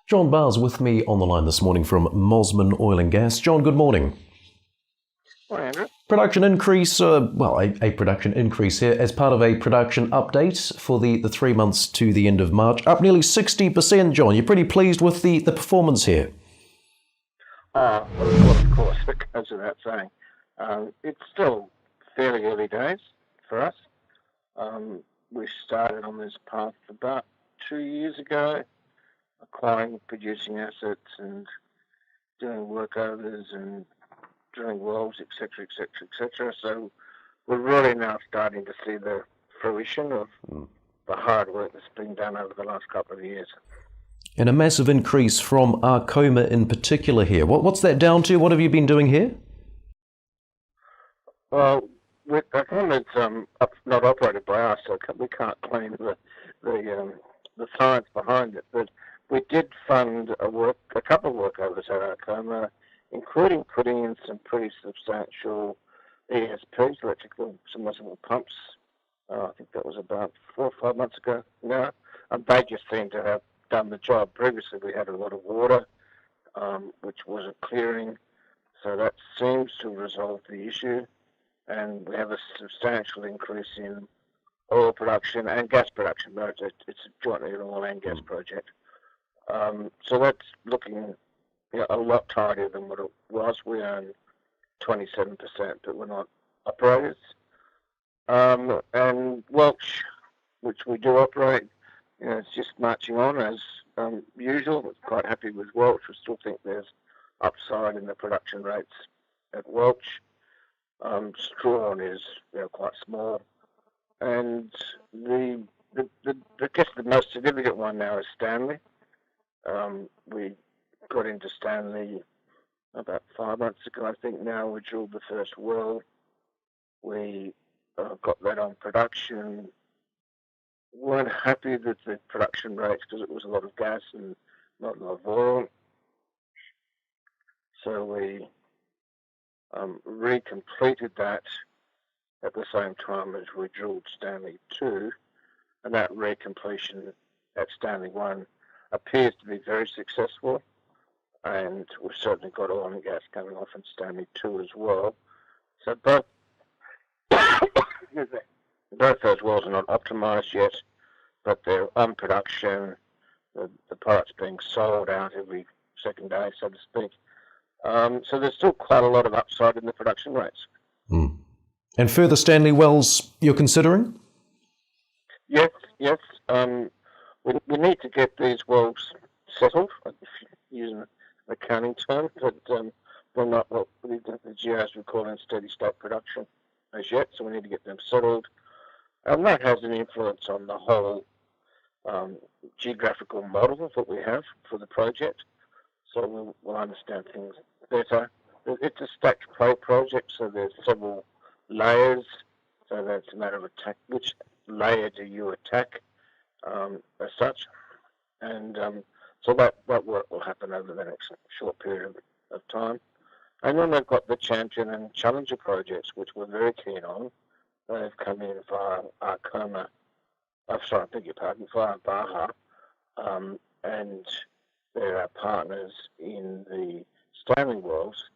John Barr's with me on the line this morning from Mosman Oil and Gas. John, good morning. Hi, Andrew. Production increase, a production increase here as part of a production update for the 3 months to the end of March, up nearly 60%, John. You're pretty pleased with the performance here? Well, of course, it goes without saying. It's still fairly early days for us. We started on this path about 2 years ago, acquiring producing assets and doing workovers and drilling wells, etc., etc., etc. So we're really now starting to see the fruition of the hard work that's been done over the last couple of years. And a massive increase from Arkoma in particular here. What's that down to? What have you been doing here? Well, with Arkoma, it's not operated by us, so we can't claim the science behind it. But we did fund a couple of workovers at Arkoma, including putting in some pretty substantial ESPs, electrical submersible pumps. I think that was about 4 or 5 months ago now. And they just seem to have done the job. Previously, we had a lot of water, which wasn't clearing, so that seems to resolve the issue. And we have a substantial increase in oil production and gas production. It's jointly an oil and gas project. So that's looking a lot tighter than what it was. We own 27%, but we're not operators. And Welch, which we do operate, it's just marching on as usual. We're quite happy with Welch. We still think there's upside in the production rates at Welch. Strawn is quite small, and I guess the most significant one now is Stanley. We got into Stanley about 5 months ago, I think. Now we drilled the first well. We got that on production. Weren't happy with the production rates because it was a lot of gas and not a lot of oil. So we recompleted that at the same time as we drilled Stanley 2, and that recompletion at Stanley 1 appears to be very successful, and we've certainly got oil and gas coming off in Stanley 2 as well. So both those wells are not optimised yet, but they're on production. The product's being sold out every second day, so to speak. So there's still quite a lot of upside in the production rates. And further Stanley wells you're considering? Yes. We need to get these wells settled, using an accounting term, but they're not what the geos would call in steady state production as yet, so we need to get them settled. And that has an influence on the whole geographical model that we have for the project, so we'll understand things better. It's a stacked play project, so there's several layers, so that's a matter of attack. Which layer do you attack as such? And so that work will happen over the next short period of time. And then they've got the Champion and Challenger projects, which we're very keen on. They've come in via Arkoma, via Barr, and they're our partners in the Stanley wells.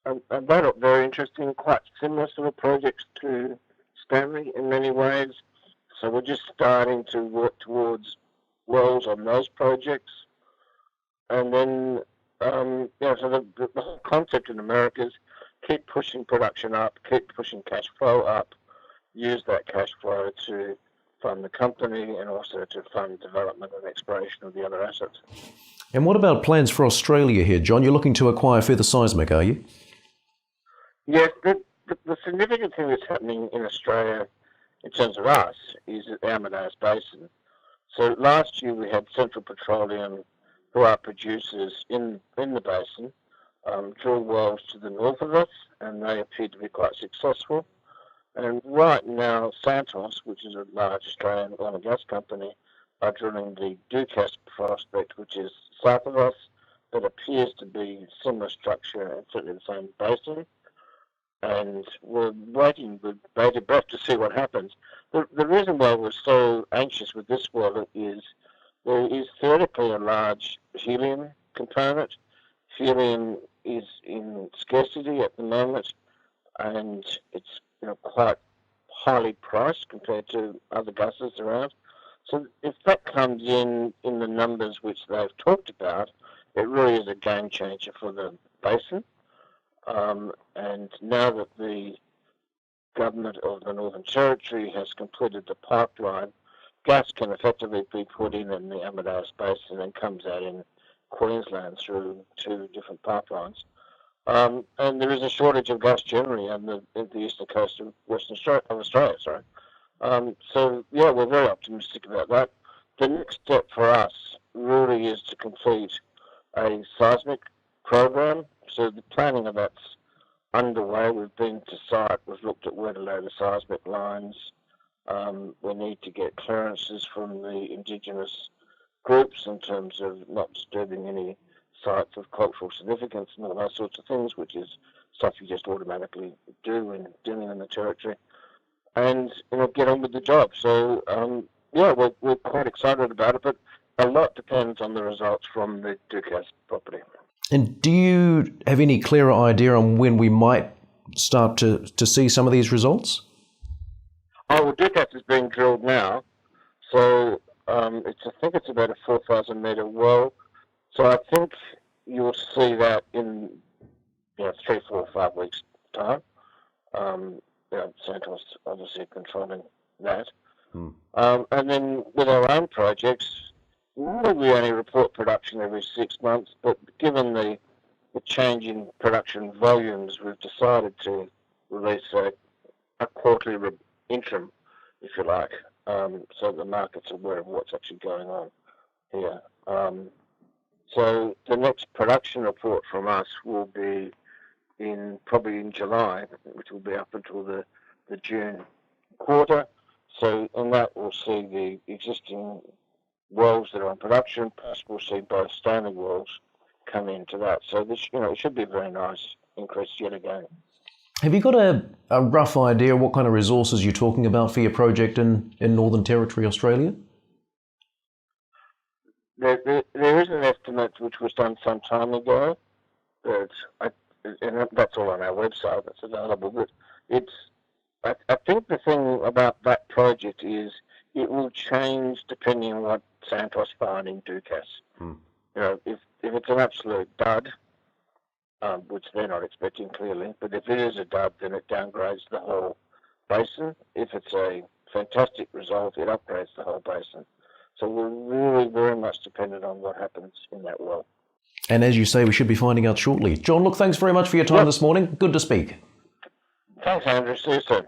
And they look very interesting, quite similar sort of projects to Stanley in many ways. So we're just starting to work towards wells on those projects. And then, so the whole concept in America is keep pushing production up, keep pushing cash flow up, use that cash flow to fund the company and also to fund development and exploration of the other assets. And what about plans for Australia here, John? You're looking to acquire further seismic, are you? Yes, the significant thing that's happening in Australia in terms of us is at the Amadeus Basin. So last year we had Central Petroleum, who are producers in the basin, drill wells to the north of us, and they appeared to be quite successful. And right now, Santos, which is a large Australian oil and gas company, are drilling the Ducas prospect, which is south of us, that appears to be similar structure and certainly the same basin. And we're waiting with bated breath to see what happens. The reason why we're so anxious with this well is there is theoretically a large helium component. Helium is in scarcity at the moment, and it's quite highly priced compared to other gases around. So if that comes in the numbers which they've talked about, it really is a game changer for the basin. And now that the government of the Northern Territory has completed the pipeline, gas can effectively be put in the Amadeus Basin and comes out in Queensland through two different pipelines. And there is a shortage of gas generally on the eastern coast of Australia. So yeah, we're very optimistic about that. The next step for us really is to complete a seismic program. So the planning of that's underway. We've been to site. We've looked at where to lay the seismic lines. We need to get clearances from the Indigenous groups in terms of not disturbing any sites of cultural significance and all those sorts of things, which is stuff you just automatically do when dealing in the territory, and get on with the job. So yeah, we're quite excited about it, but a lot depends on the results from the Dukas property. And do you have any clearer idea on when we might start to see some of these results? Oh, well, Dukas is being drilled now, so I think it's about a 4,000 metre well. So I think you'll see that in 3, 4, 5 weeks' time. Santos obviously controlling that. And then with our own projects, we only report production every 6 months, but given the change in production volumes, we've decided to release a quarterly interim, if you like, so the market's aware of what's actually going on here. So the next production report from us will be probably in July, which will be up until the June quarter. So, and that will see the existing wells that are in production, plus we'll see both Stanley wells come into that. So this, it should be a very nice increase yet again. Have you got a rough idea what kind of resources you're talking about for your project in Northern Territory, Australia? There is an estimate which was done some time ago, and that's all on our website. That's available. But I think the thing about that project is it will change depending on what Santos find in Dukas. If it's an absolute dud, which they're not expecting clearly, but if it is a dud, then it downgrades the whole basin. If it's a fantastic result, it upgrades the whole basin. So we're really very much dependent on what happens in that well. And as you say, we should be finding out shortly. John, look, thanks very much for your time this morning. Good to speak. Thanks, Andrew. See you soon.